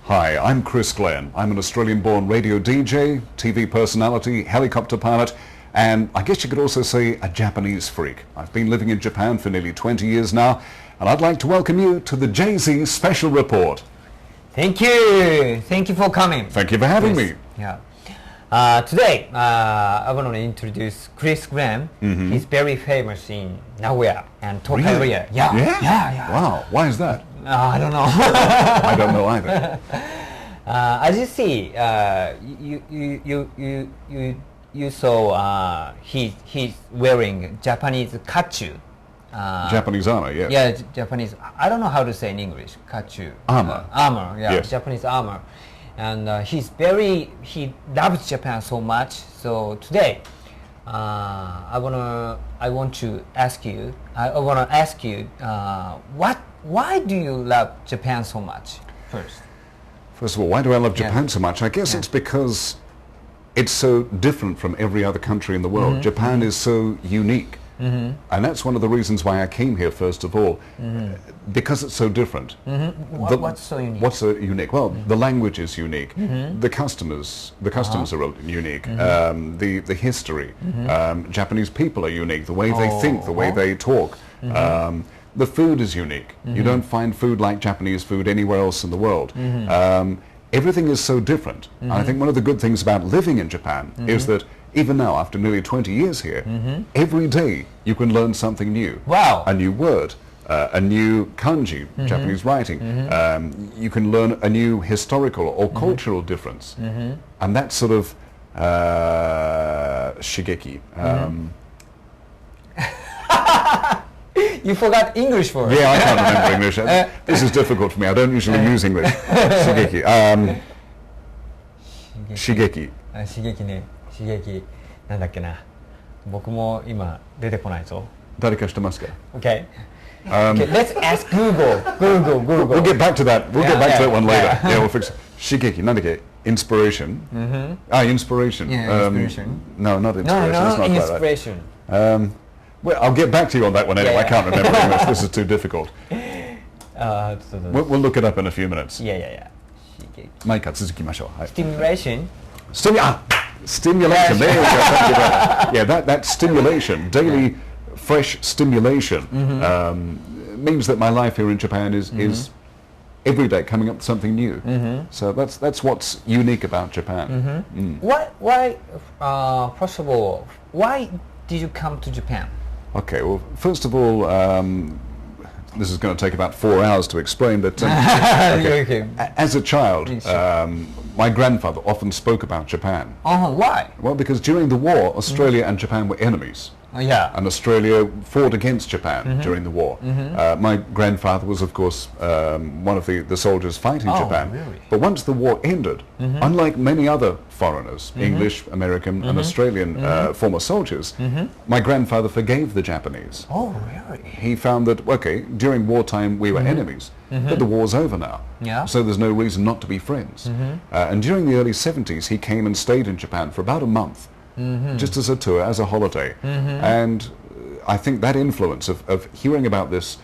Hi, I'm Chris Glenn. I'm an Australian-born radio DJ, TV personality, helicopter pilot, and I guess you could also say a Japanese freak. I've been living in Japan for nearly 20 years now, and I'd like to welcome you to the Jay-Z Special Report. Thank you. Thank you for coming. Thank you for having me. Yeah. Today, I want to introduce Chris Glenn. He's very famous in Nagoya and Tokai area. Yeah. Wow. Why is that? I don't know. I don't know either. As you see, you saw he's wearing Japanese katsu. Japanese armor, yes. Yeah, Japanese. I don't know how to say in English. Katsu. Armor. Armor. Yeah, yes. Japanese armor. And he loves Japan so much. So today, I want to ask you. Why do you love Japan so much? First of all, why do I love Japan so much? I guess it's because it's so different from every other country in the world. Japan is so unique. And that's one of the reasons why I came here, first of all, because it's so different. What's so unique? What's so unique? Well, the language is unique. The customs are unique. The history. Japanese people are unique. The way they think, the way they talk. The food is unique. You don't find food like Japanese food anywhere else in the world. Everything is so different. And I think one of the good things about living in Japan is that even now, after nearly 20 years here, every day you can learn something new. Wow. A new word, a new kanji, Japanese writing. You can learn a new historical or cultural difference. And that's sort of shigeki. You forgot English for it. Yeah, I can't remember English. This is difficult for me. I don't usually use English. Shigeki. Shigeki. 刺激なんだっけな。僕も今出てこないぞ。誰か知ってますか? Okay. Okay, let's ask Google. We'll get back to that. We'll get back to that one later. Yeah, we'll fix it. Shigeki. なんだっけ? Inspiration. Inspiration. Yeah, inspiration. No, not inspiration. No, it's not inspiration. Well, I'll get back to you on that one anyway. I can't remember English. This is too difficult. We'll look it up in a few minutes. Yeah. 毎回続きましょう。はい。 Stimulation. Stimulation. There you go. Yeah, that stimulation, daily fresh stimulation, means that my life here in Japan is every day coming up with something new. So that's what's unique about Japan. Why? First of all, why did you come to Japan? Okay. Well, first of all, this is going to take about 4 hours to explain, but Okay. As a child, my grandfather often spoke about Japan. Why? Well, because during the war, Australia and Japan were enemies. And Australia fought against Japan during the war. My grandfather was, of course, one of the soldiers fighting Japan. Really? But once the war ended, unlike many other foreigners, English, American, and Australian former soldiers, my grandfather forgave the Japanese. Oh, really? He found that, okay, during wartime we were enemies, but the war's over now. So there's no reason not to be friends. And during the early 70s, he came and stayed in Japan for about a month. Just as a tour, as a holiday. And I think that influence of hearing about this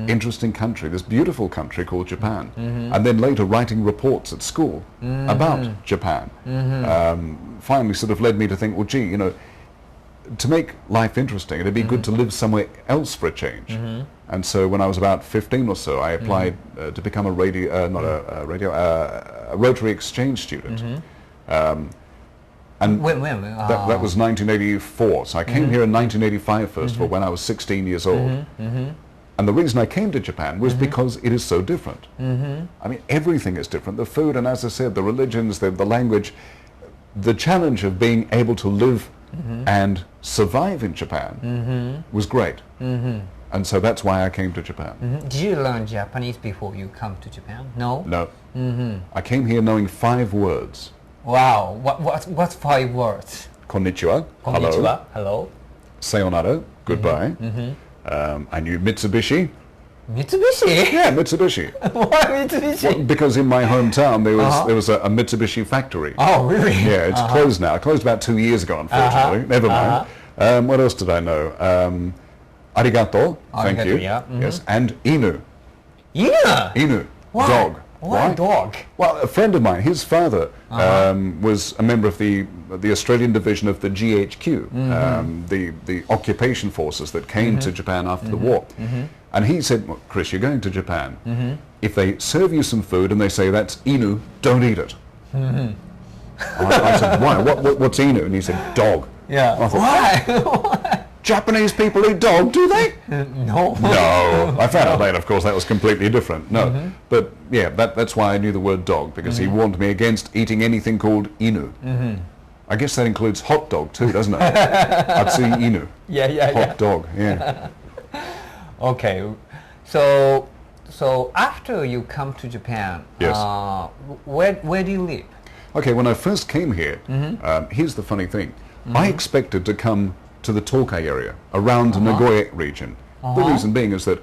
interesting country, this beautiful country called Japan, and then later writing reports at school about Japan, finally sort of led me to think, well, gee, to make life interesting, it'd be good to live somewhere else for a change. And so when I was about 15 or so, I applied to become a Rotary exchange student. And when? That was 1984. So I came here in 1985, first of all, when I was 16 years old. And the reason I came to Japan was because it is so different. I mean, everything is different. The food, and as I said, the religions, the language, the challenge of being able to live and survive in Japan was great. And so that's why I came to Japan. Did you learn Japanese before you come to Japan? No? No. I came here knowing 5 words. Wow. What's 5 words? Konnichiwa. Konnichiwa. Hello. Sayonara. Goodbye. I knew Mitsubishi. Mitsubishi? Yeah, Mitsubishi. Why Mitsubishi? Well, because in my hometown there was a Mitsubishi factory. Oh, really? Yeah, it's closed now. It closed about 2 years ago, unfortunately. Never mind. What else did I know? Arigato. Thank you. Yeah. Yes, and inu. Inu? Inu. Why? Dog. Why dog? Well, a friend of mine, his father was a member of the Australian division of the GHQ, the occupation forces that came to Japan after the war. And he said, well, Chris, you're going to Japan. If they serve you some food and they say that's inu, don't eat it. I said, why? What's inu? And he said, dog. Yeah. I thought, why? Japanese people eat dog, do they? No. No. I found out later, of course, that was completely different. No. But yeah, that's why I knew the word dog, because he warned me against eating anything called inu. I guess that includes hot dog too, doesn't it? Atsu inu. Yeah. Hot dog, yeah. Okay. So after you come to Japan, Yes. Where do you live? Okay, when I first came here, here's the funny thing. I expected to come to the Tokai area, around the Nagoya region. The reason being is that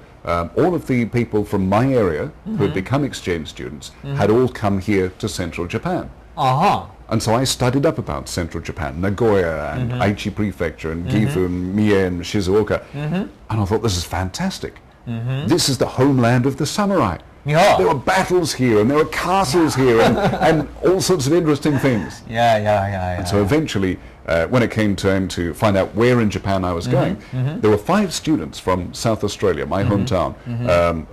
all of the people from my area who had become exchange students had all come here to central Japan. And so I studied up about central Japan, Nagoya and Aichi Prefecture and Gifu and Mie and Shizuoka. And I thought, this is fantastic. This is the homeland of the samurai. Yeah. There were battles here and there were castles here and all sorts of interesting things. Yeah. And so eventually, when it came time to find out where in Japan I was going, there were 5 students from South Australia, my hometown,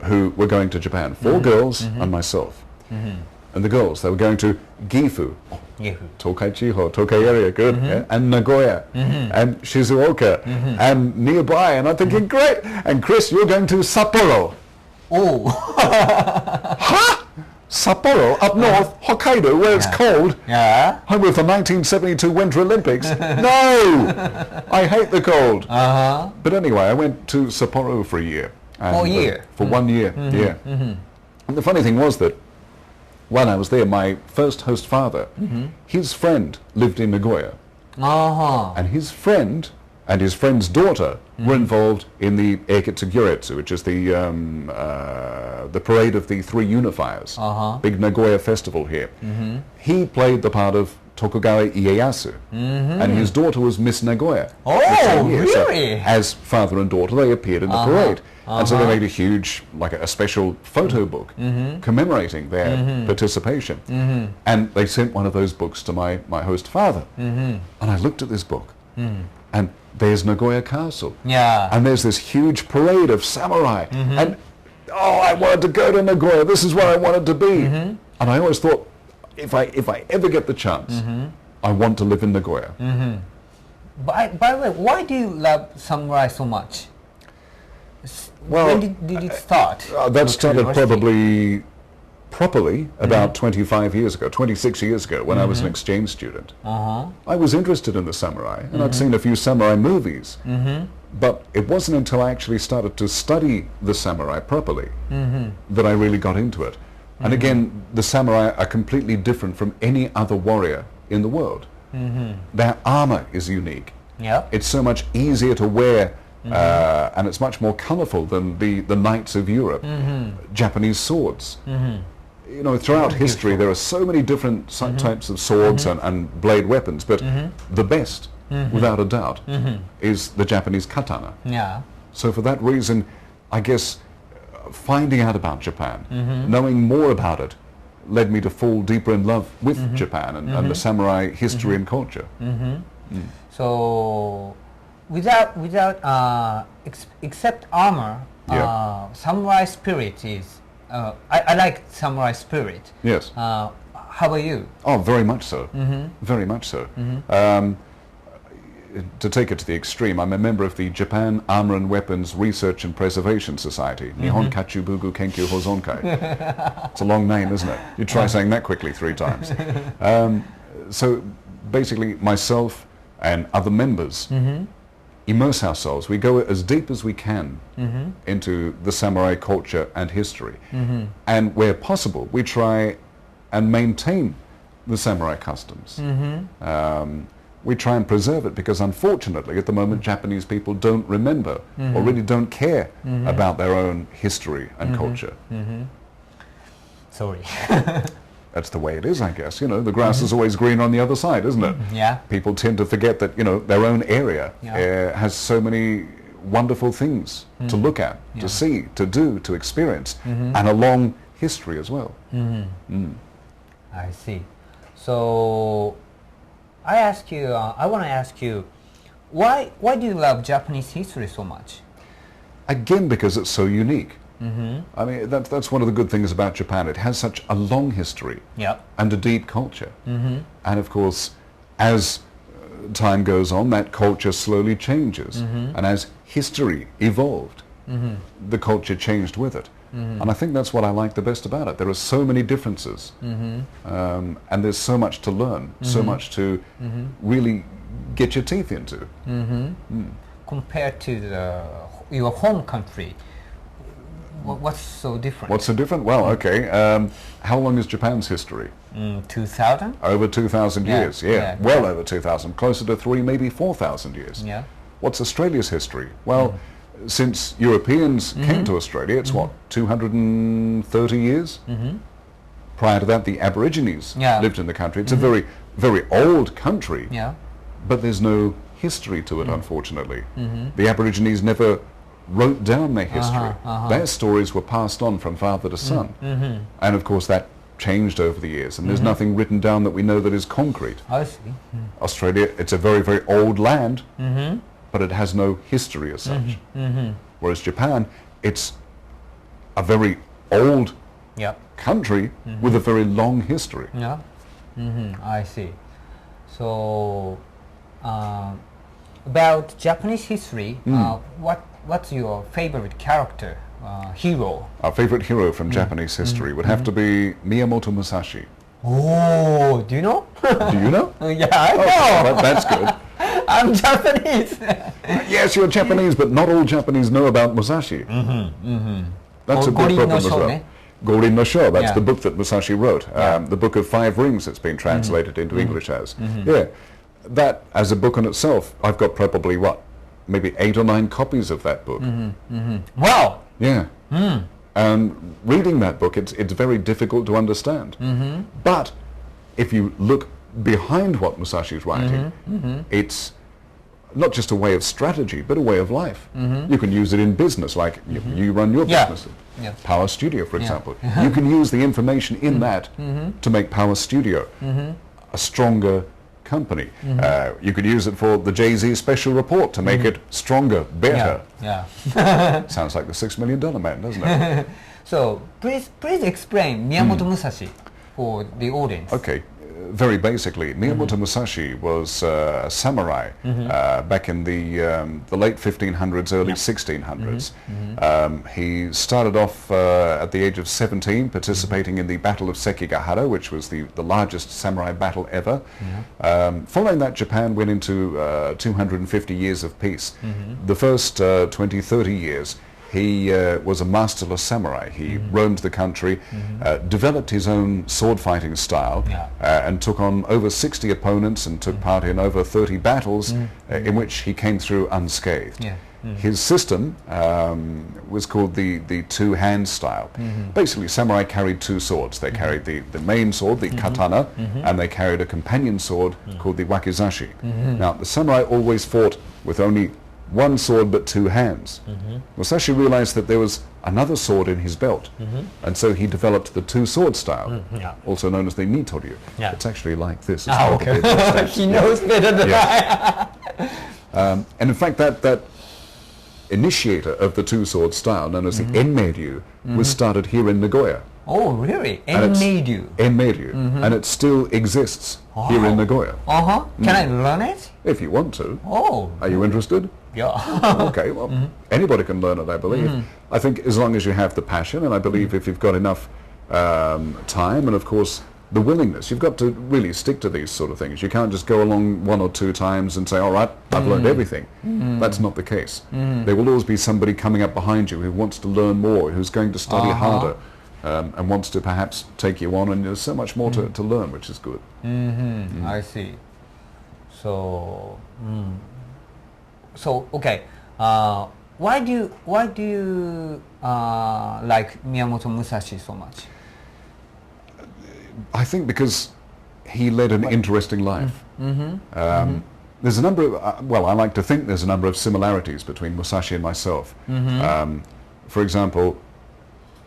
who were going to Japan. 4 girls and myself. And the girls, they were going to Gifu, Tokai Chiho, Tokai area, good, yeah, and Nagoya, and Shizuoka, and nearby. And I'm thinking, great. And Chris, you're going to Sapporo. Oh. Huh? Sapporo, up north, Hokkaido, where it's cold. Yeah. I'm with the 1972 Winter Olympics. No! I hate the cold. But anyway, I went to Sapporo for a year. And, for 1 year, yeah. And the funny thing was that when I was there, my first host father, his friend lived in Nagoya. And his friend and his friend's daughter were involved in the Eiketsugyuretsu, which is the parade of the 3 unifiers, big Nagoya festival here. He played the part of Tokugawa Ieyasu, and his daughter was Miss Nagoya. Oh, really? So, as father and daughter, they appeared in the parade. And so they made a huge, like a special photo book commemorating their participation. And they sent one of those books to my host father. And I looked at this book, and there's Nagoya Castle. Yeah. And there's this huge parade of samurai. And, I wanted to go to Nagoya. This is where I wanted to be. And I always thought, if I ever get the chance, I want to live in Nagoya. By the way, why do you love samurai so much? Well, when did it start? That started probably properly about 25 years ago, 26 years ago, when I was an exchange student. I was interested in the samurai, and I'd seen a few samurai movies, but it wasn't until I actually started to study the samurai properly that I really got into it. And again, the samurai are completely different from any other warrior in the world. Their armor is unique. It's so much easier to wear, and it's much more colorful than the knights of Europe. Japanese swords. You know, throughout history there are so many different types of swords and blade weapons, but the best, without a doubt, is the Japanese katana. So for that reason, I guess finding out about Japan, knowing more about it, led me to fall deeper in love with Japan and the samurai history and culture. So without except armor, samurai spirit is I like samurai spirit. Yes. How about you? Oh, very much so. Very much so. To take it to the extreme, I'm a member of the Japan Armor and Weapons Research and Preservation Society, Nihon Kachubugu Kenkyu Hozonkai. It's a long name, isn't it? You try saying that quickly 3 times. So basically, myself and other members immerse ourselves. We go as deep as we can into the samurai culture and history. And where possible, we try and maintain the samurai customs. We try and preserve it because unfortunately at the moment Japanese people don't remember or really don't care about their own history and culture. Sorry. That's the way it is, I guess. You know, the grass is always green on the other side, isn't it? People tend to forget that, you know, their own area has so many wonderful things to look at, to see, to do, to experience, and a long history as well. I see. So I want to ask you, why do you love Japanese history so much? Again, because it's so unique. I mean, that's one of the good things about Japan. It has such a long history and a deep culture. And of course, as time goes on, that culture slowly changes. And as history evolved, the culture changed with it. And I think that's what I like the best about it. There are so many differences, and there's so much to learn, so much to really get your teeth into. Compared to your home country, what's so different? What's so different? Well, okay. How long is Japan's history? 2,000? Over 2,000 years, well over 2,000, closer to 3, maybe 4,000 years. What's Australia's history? Well, since Europeans came to Australia, it's what, 230 years? Prior to that, the Aborigines lived in the country. It's a very, very old country, but there's no history to it, unfortunately. The Aborigines never wrote down their history. Their stories were passed on from father to son. And of course that changed over the years, and there's nothing written down that we know that is concrete. I see. Australia, it's a very, very old land, but it has no history as such. Whereas Japan, it's a very old country with a very long history. I see. So about Japanese history, what's your favorite character, hero? Our favorite hero from Japanese history would have to be Miyamoto Musashi. Oh, do you know? Do you know? Yeah, I know. That's good. I'm Japanese. Yes, you're Japanese, but not all Japanese know about Musashi. That's a big problem as well. Gorin no Sho, that's the book that Musashi wrote. The Book of Five Rings that's been translated into English as. That, as a book in itself, I've got probably, what, maybe 8 or 9 copies of that book. Wow! Yeah. And reading that book, it's very difficult to understand. But if you look behind what Musashi's writing, it's not just a way of strategy, but a way of life. You can use it in business, like you run your business. Power Studio, for example. You can use the information in that to make Power Studio a stronger company. You could use it for the Jay-Z special report to make it stronger, better. Sounds like the $6 million man, doesn't it? So please explain Miyamoto Musashi for the audience. Okay. Very basically, Miyamoto Musashi was a samurai back in the late 1500s, early 1600s. He started off at the age of 17 participating in the Battle of Sekigahara, which was the largest samurai battle ever. Following that, Japan went into 250 years of peace. The first 20, 30 years, he was a masterless samurai. He roamed the country, developed his own sword fighting style, and took on over 60 opponents and took part in over 30 battles in which he came through unscathed. His system was called the two-hand style. Basically, samurai carried 2 swords. They carried the main sword, the katana, and they carried a companion sword called the wakizashi. Now, the samurai always fought with only 1 sword but 2 hands. Musashi realized that there was another sword in his belt, and so he developed the 2-sword style, also known as the nitoryu. It's actually like this. It's He knows better than I. And in fact, that initiator of the 2-sword style, known as the Enmeiryu, was started here in Nagoya. Oh, really? Enmeiryu. Enmeiryu, and it still exists here in Nagoya. Can I learn it? If you want to. Oh. Are you interested? Yeah. Okay, well, anybody can learn it, I believe. I think as long as you have the passion, and I believe if you've got enough time, and of course the willingness, you've got to really stick to these sort of things. You can't just go along 1 or 2 times and say, all right, I've learned everything. That's not the case. There will always be somebody coming up behind you who wants to learn more, who's going to study harder, and wants to perhaps take you on, and there's so much more to learn, which is good. I see. So, okay. Why do you like Miyamoto Musashi so much? I think because he led an interesting life. There's a number of, I like to think there's a number of similarities between Musashi and myself. For example,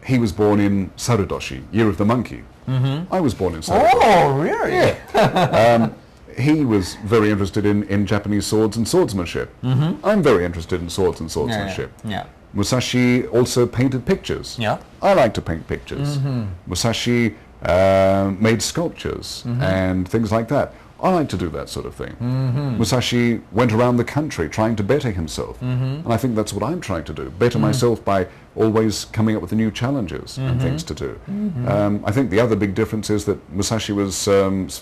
he was born in Sarudoshi, Year of the Monkey. I was born in Sarudoshi. Oh, really? Yeah. He was very interested in Japanese swords and swordsmanship. I'm very interested in swords and swordsmanship. Yeah. Musashi also painted pictures. Yeah. I like to paint pictures. Musashi made sculptures and things like that. I like to do that sort of thing. Musashi went around the country trying to better himself. And I think that's what I'm trying to do, better myself by always coming up with new challenges and things to do. I think the other big difference is that Musashi was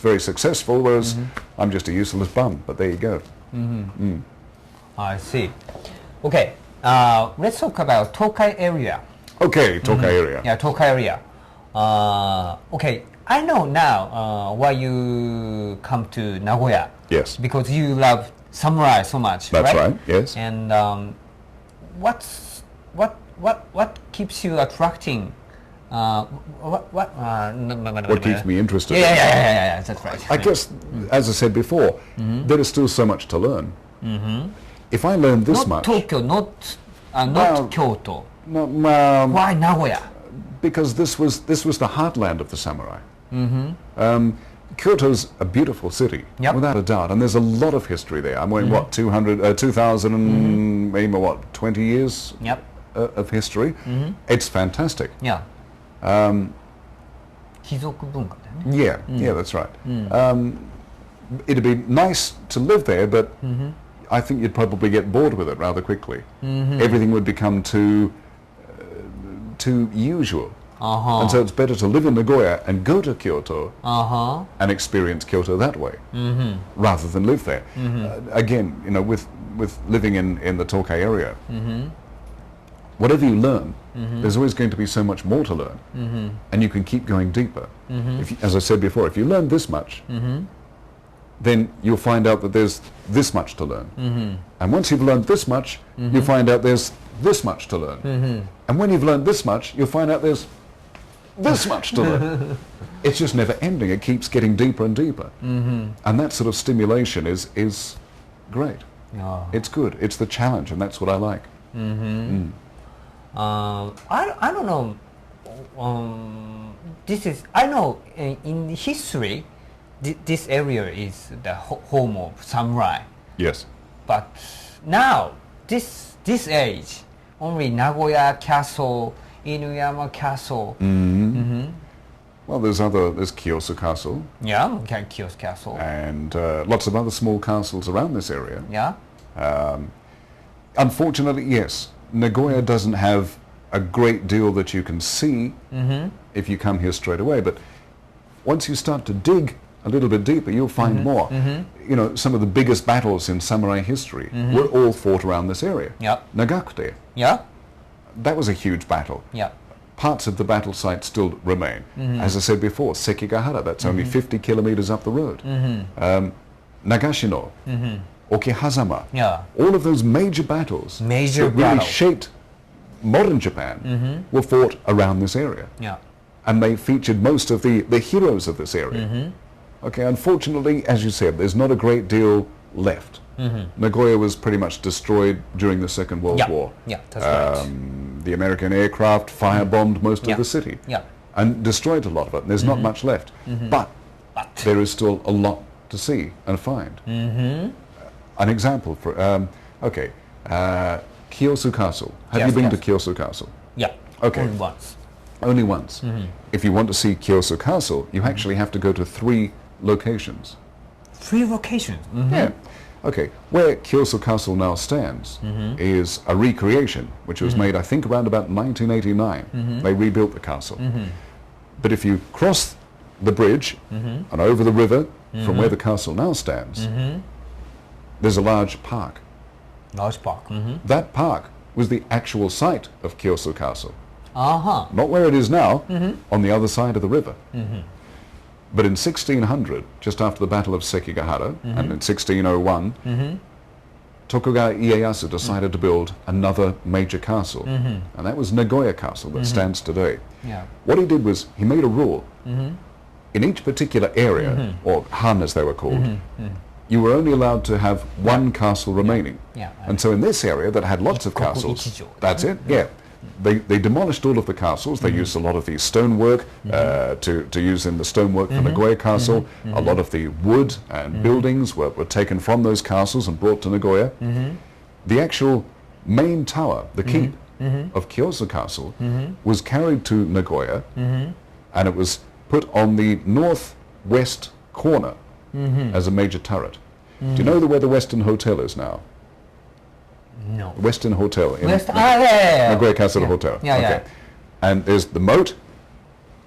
very successful, whereas I'm just a useless bum, but there you go. I see. Okay, let's talk about Tokai area. Okay, Tokai area. Yeah, Tokai area. Okay, I know now why you come to Nagoya. Yes. Because you love samurai so much. That's right. Yes. And what keeps you attracting? What keeps me interested? Yeah. That's right. I guess, as I said before, there is still so much to learn. If I learn this much, Tokyo, not Kyoto. Why Nagoya? Because this was the heartland of the samurai. Kyoto's a beautiful city, without a doubt, and there's a lot of history there. I'm going, 2,000 and maybe 20 years of history. It's fantastic. Yeah. Yeah, that's right. It'd be nice to live there, but I think you'd probably get bored with it rather quickly. Everything would become too usual. And so it's better to live in Nagoya and go to Kyoto and experience Kyoto that way, rather than live there. Again, with living in the Tokai area, whatever you learn, there's always going to be so much more to learn, and you can keep going deeper. As I said before, if you learn this much, then you'll find out that there's this much to learn. And once you've learned this much, you find out there's this much to learn. And when you've learned this much, you'll find out there's this much to learn. It's just never ending. It keeps getting deeper and deeper. And that sort of stimulation is great. It's good. It's the challenge, and that's what I like. I don't know. I know in history, this area is the home of samurai. Yes. But now, this age, only Nagoya Castle, Inuyama Castle. Well, there's Kiyosu Castle. Yeah, okay, Kiyosu Castle. And lots of other small castles around this area. Yeah. Unfortunately, yes, Nagoya doesn't have a great deal that you can see if you come here straight away. But once you start to dig a little bit deeper, you'll find more. Some of the biggest battles in samurai history were all fought around this area. Yeah. Nagakute. Yeah. That was a huge battle. Yeah. Parts of the battle site still remain. As I said before, Sekigahara, that's only 50 kilometers up the road. Nagashino, Okihazama, all of those major battles that really shaped modern Japan were fought around this area. Yeah. And they featured most of the heroes of this area. Okay, unfortunately, as you said, there's not a great deal left. Nagoya was pretty much destroyed during the Second World War. Yeah, that's right. The American aircraft firebombed most of the city and destroyed a lot of it. There's not much left. But there is still a lot to see and find. An example for, Kiyosu Castle. Have you been to Kiyosu Castle? Yeah, okay. Only once. Only once. If you want to see Kiyosu Castle, you actually have to go to 3 locations. 3 locations? Yeah. Okay, where Kiyosu Castle now stands is a recreation, which was made, I think, around about 1989. They rebuilt the castle. But if you cross the bridge and over the river from where the castle now stands, there's a large park. Large park. That park was the actual site of Kiyosu Castle. Not where it is now, on the other side of the river. But in 1600, just after the Battle of Sekigahara, and in 1601, Tokugawa Ieyasu decided to build another major castle, and that was Nagoya Castle that stands today. What he did was he made a rule. In each particular area, or han as they were called, you were only allowed to have 1 castle remaining. And so in this area that had lots of castles, that's it, they demolished all of the castles. They used a lot of the stonework to use in the stonework for Nagoya Castle. A lot of the wood and buildings were taken from those castles and brought to Nagoya. The actual main tower, the keep of Kyoso Castle, was carried to Nagoya, and it was put on the northwest corner as a major turret. Do you know where the Western Hotel is now? No. Western Hotel in yeah. Nagoya Castle Hotel. Yeah, okay. And there's the moat,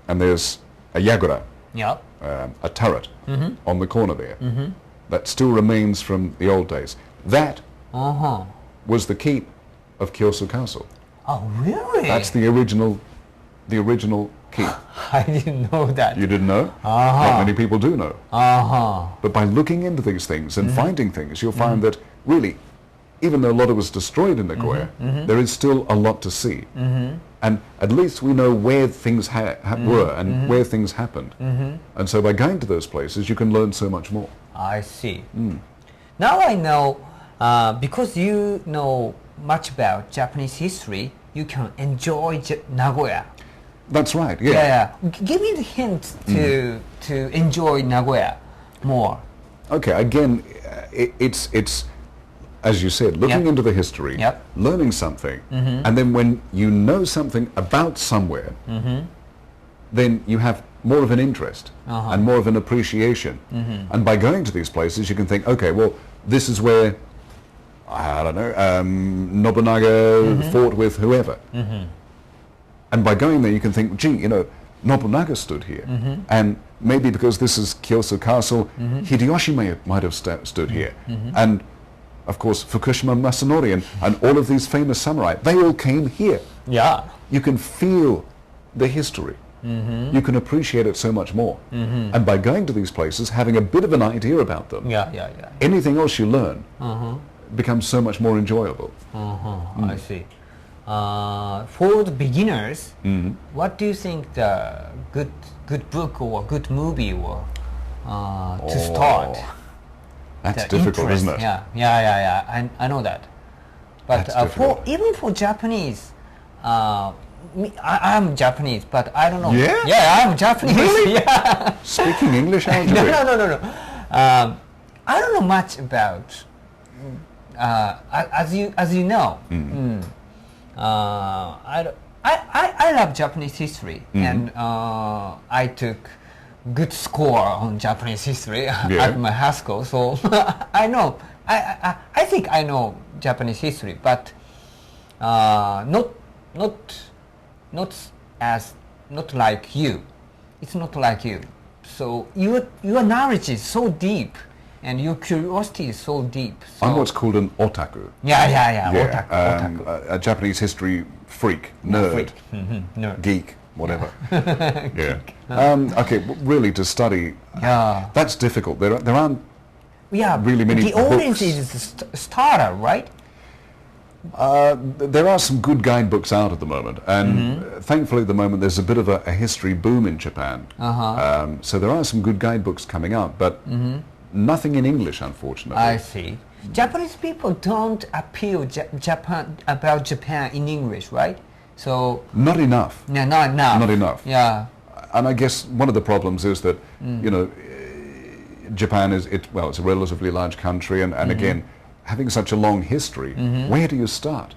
and there's a yagura, Yeah. a turret on the corner there. That still remains from the old days. That was the keep of Kyoso Castle. Oh, really? That's the original keep. I didn't know that. You didn't know? Not many people do know. But by looking into these things and finding things, you'll find that really, even though a lot of it was destroyed in Nagoya, there is still a lot to see. And at least we know where things were and where things happened. And so by going to those places, you can learn so much more. I see. Now I know, because you know much about Japanese history, you can enjoy Nagoya. That's right, yeah. Give me the hint to enjoy Nagoya more. Okay, again, it's as you said, looking into the history, learning something, and then when you know something about somewhere, then you have more of an interest and more of an appreciation. And by going to these places, you can think, okay, well, this is where, I don't know, Nobunaga fought with whoever. And by going there, you can think, gee, you know, Nobunaga stood here. And maybe because this is Kyoso Castle, Hideyoshi might have stood here. And of course, Fukushima Masanori and all of these famous samurai, they all came here. Yeah. You can feel the history. You can appreciate it so much more. And by going to these places, having a bit of an idea about them, anything else you learn becomes so much more enjoyable. I see. For the beginners, what do you think the good book or good movie or to start? That's difficult, isn't it? Yeah. I know that. But even for Japanese, I'm Japanese, but I don't know. Yeah? Yeah, I'm Japanese. Really? Yeah. Speaking English, aren't you? No. I don't know much about. As you know, I love Japanese history, and I took good score on Japanese history at my high school. So I know. I think I know Japanese history, but not like you. It's not like you. So your knowledge is so deep, and your curiosity is so deep. So I'm what's called an otaku. Yeah. Otaku. A Japanese history freak, nerd, Nerd. geek, whatever. Okay, really to study, that's difficult. There aren't really many the audience is a starter, right? There are some good guidebooks out at the moment, and thankfully at the moment there's a bit of a history boom in Japan. So there are some good guidebooks coming out, but nothing in English, unfortunately. I see. Japanese people don't appeal about Japan in English, right? So not enough. Yeah, not enough. Not enough. Yeah. And I guess one of the problems is that you know, Japan it's a relatively large country, and again, having such a long history, where do you start?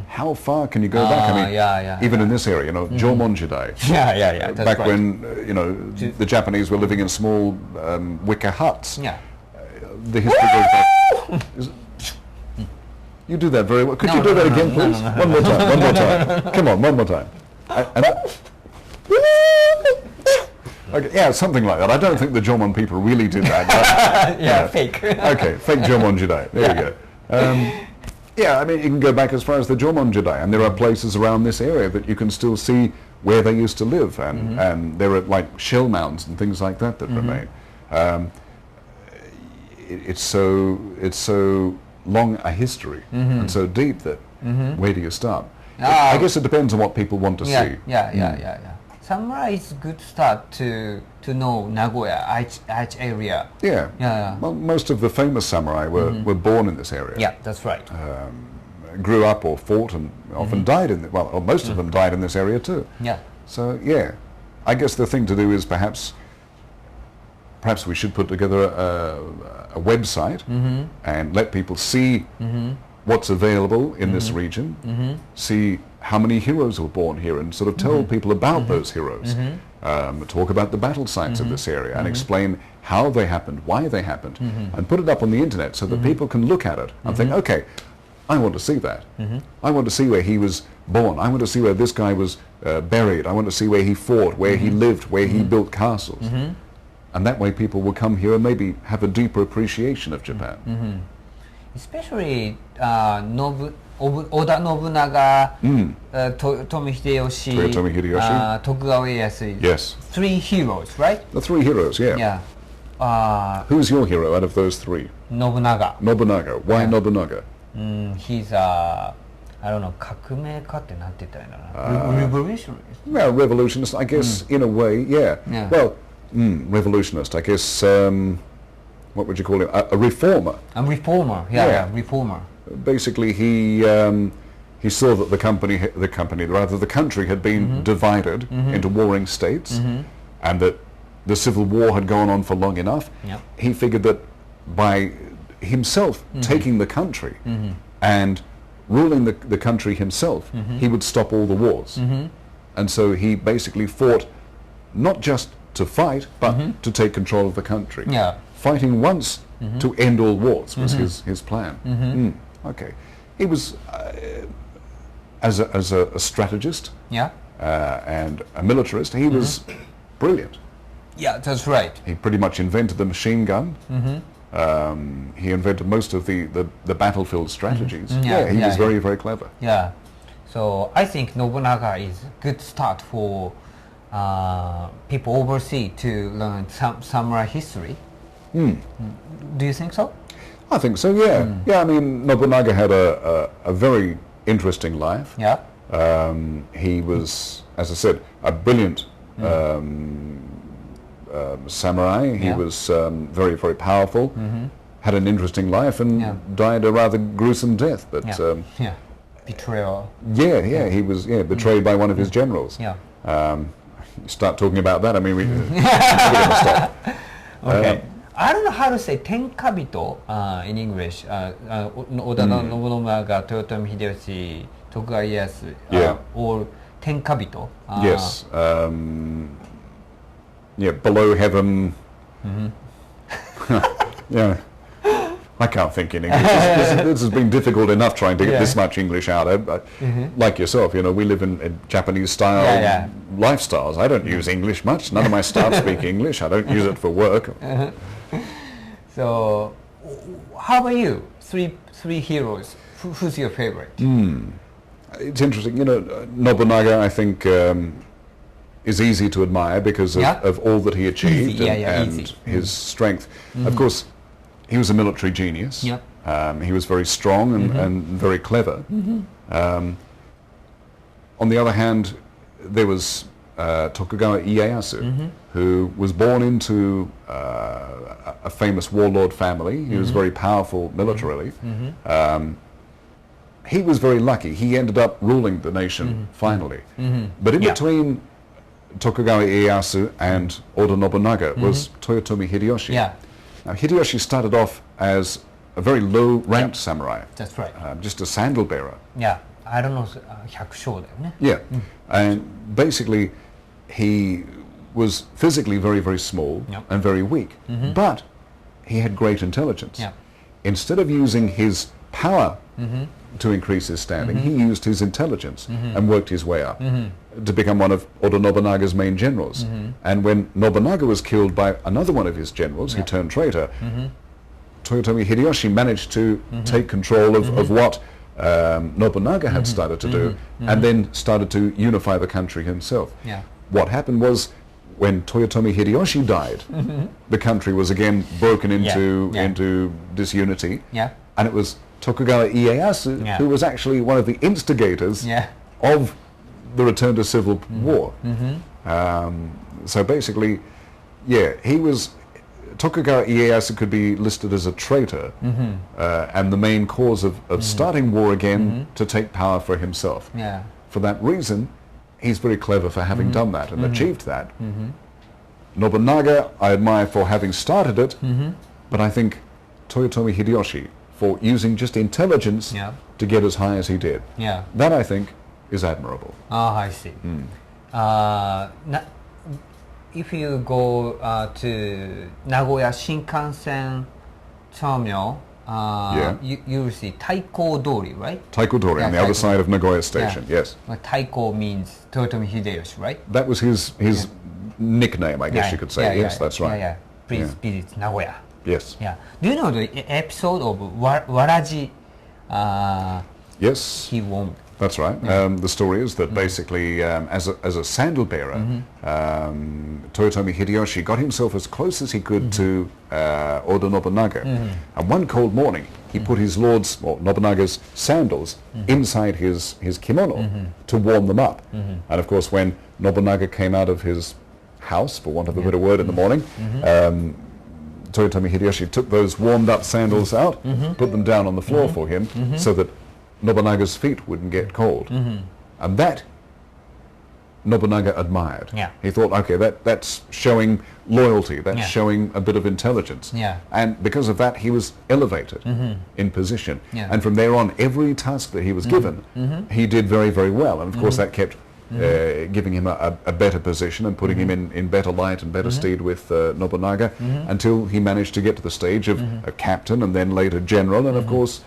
How far can you go back? I mean, even in this area, you know, Jomon Jidai. Yeah. That's back right. when you know the Japanese were living in small wicker huts. Yeah. The history goes back. You do that very well. Could you do that again, please? No. One more time. Come on, one more time. Okay, yeah, something like that. I don't think the Jomon people really did that. But, fake. Okay, fake Jomon Jidai. There you go. I mean, you can go back as far as the Jomon Jidai, and there are places around this area that you can still see where they used to live, and there are like shell mounds and things like that remain. It's so long a history and so deep that where do you start? I guess it depends on what people want to see. Yeah. Samurai is a good start to know Nagoya, Aichi area. Yeah. Well, most of the famous samurai were born in this area. Yeah, that's right. grew up or fought and often died in, or most of them died in this area too. Yeah. So yeah, I guess the thing to do is perhaps we should put together a website and let people see what's available in this region, see how many heroes were born here, and sort of tell people about those heroes. Talk about the battle sites of this area and explain how they happened, why they happened, and put it up on the internet so that people can look at it and think, okay, I want to see that. I want to see where he was born. I want to see where this guy was buried. I want to see where he fought, where he lived, where he built castles. And that way people will come here and maybe have a deeper appreciation of Japan. Especially Oda Nobunaga, Toyotomi Hideyoshi, Tokugawa Ieyasu. Yes. 3 heroes, right? The 3 heroes, yeah. Yeah. Who's your hero out of those 3? Nobunaga. Nobunaga. Why Nobunaga? He's I don't know, 革命家ってなんて言ったらいいのかな? Revolutionist. Yeah, revolutionist, I guess, in a way, yeah. Well, revolutionist, I guess, what would you call him? A reformer. A reformer, yeah, reformer. Basically, he saw that the country had been divided into warring states, and that the civil war had gone on for long enough. He figured that by himself taking the country and ruling the country himself, he would stop all the wars. And so he basically fought not just to fight, but to take control of the country. Fighting once to end all wars was his plan. Okay. He was, as a strategist and a militarist, he was brilliant. Yeah, that's right. He pretty much invented the machine gun. He invented most of the battlefield strategies. He was very, very clever. Yeah. So I think Nobunaga is a good start for people overseas to learn samurai history. Do you think so? I think so, yeah. Yeah, I mean, Nobunaga had a very interesting life. Yeah. He was, as I said, a brilliant samurai. He was very, very powerful, had an interesting life, and died a rather gruesome death. But betrayal. Yeah, he was betrayed by one of his generals. Start talking about that, I mean, we're going to stop. Okay. I don't know how to say Tenkabito in English. Oda Nobunaga, Toyotomi Hideyoshi, Tokugawa Ieyasu, or Tenkabito. Yes. Below heaven. Yeah. I can't think in English. This has been difficult enough trying to get this much English out. Like yourself, we live in Japanese style lifestyles. I don't use English much. None of my staff speak English. I don't use it for work. So, how about you? Three heroes. Who's your favorite? It's interesting. Nobunaga, I think, is easy to admire because of all that he achieved and his strength. Of course, he was a military genius. He was very strong and very clever. On the other hand, there was Tokugawa Ieyasu, who was born into a famous warlord family. He was very powerful militarily. He was very lucky. He ended up ruling the nation finally. But in between Tokugawa Ieyasu and Oda Nobunaga was Toyotomi Hideyoshi. Now, Hideyoshi started off as a very low-ranked samurai. That's right. Just a sandal bearer. Yeah, I don't know, 百姓だよね. Yeah, and basically he was physically very, very small and very weak, but he had great intelligence. Instead of using his power to increase his standing, he used his intelligence and worked his way up to become one of Oda Nobunaga's main generals. And when Nobunaga was killed by another one of his generals, who turned traitor, Toyotomi Hideyoshi managed to take control of what Nobunaga had started to do, and then started to unify the country himself. What happened was, when Toyotomi Hideyoshi died, the country was again broken into disunity, and it was Tokugawa Ieyasu who was actually one of the instigators of the return to civil war. So basically, he was Tokugawa Ieyasu could be listed as a traitor and the main cause of starting war again to take power for himself. Yeah. For that reason, he's very clever for having done that and achieved that. Nobunaga, I admire for having started it, but I think Toyotomi Hideyoshi for using just intelligence to get as high as he did. Yeah. That, I think, is admirable. Ah, I see. If you go to Nagoya Shinkansen terminal, you will see Taiko Dori, right? Taiko Dori, on the other side of Nagoya Station, yes. Taiko means Toyotomi Hideyoshi, right? That was his nickname, I guess you could say. Yes, that's right. Please visit Nagoya. Yes. Yeah. Do you know the episode of Waraji? Yes. He won. That's right. The story is that basically, as a sandal bearer, Toyotomi Hideyoshi got himself as close as he could to Oda Nobunaga. And one cold morning, he put his lord's, or Nobunaga's, sandals inside his kimono to warm them up. And of course, when Nobunaga came out of his house, for want of a better word, in the morning, Toyotomi Hideyoshi took those warmed up sandals out, put them down on the floor for him, so that Nobunaga's feet wouldn't get cold. And that Nobunaga admired. Yeah. He thought, okay, that's showing loyalty, that's showing a bit of intelligence. Yeah. And because of that, he was elevated in position. Yeah. And from there on, every task that he was given, he did very, very well. And of course, that kept giving him a better position and putting him in better light and better stead with Nobunaga, until he managed to get to the stage of a captain and then later general, and of course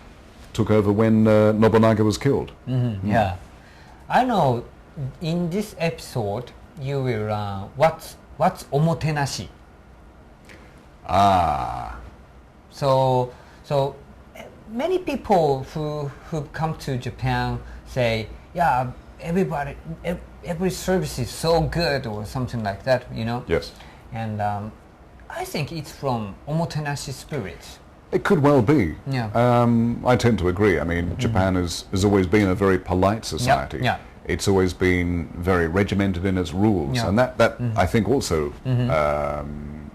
took over when Nobunaga was killed. Yeah, I know. In this episode, you will what's omotenashi? So many people who come to Japan say, yeah, every service is so good or something like that, you know. Yes. And I think it's from omotenashi spirit. It could well be. Yeah. I tend to agree. I mean, Japan has always been a very polite society. Yeah. It's always been very regimented in its rules, and that I think also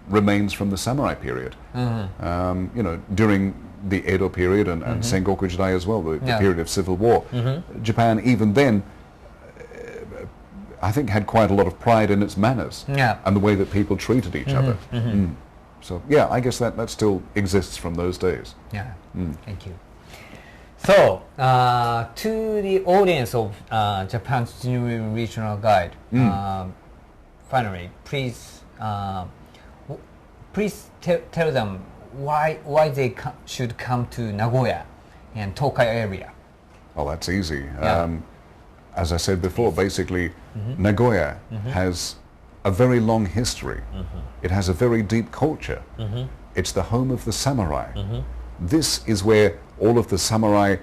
remains from the samurai period. You know, during the Edo period and Sengoku Jidai as well, the period of civil war, Japan even then, I think, had quite a lot of pride in its manners and the way that people treated each other. So yeah, I guess that still exists from those days. Yeah, thank you. So to the audience of Japan's Genuine Regional Guide, finally, please tell them why they should come to Nagoya and Tokai area. Oh, that's easy. As I said before, basically, Nagoya has a very long history. It has a very deep culture. It's the home of the samurai. This is where all of the samurai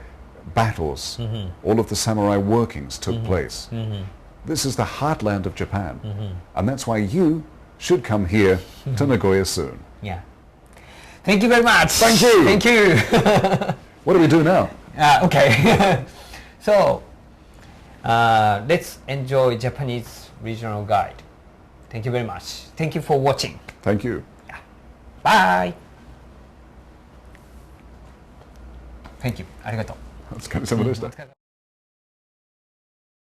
battles, all of the samurai workings took place. This is the heartland of Japan. And that's why you should come here to Nagoya soon. Yeah. Thank you very much. Thank you. Thank you. What do we do now? Okay. So, let's enjoy Japanese regional guide. Thank you very much. Thank you for watching. Thank you. Yeah. Bye. Thank you. ありがとう。お疲れ様でした。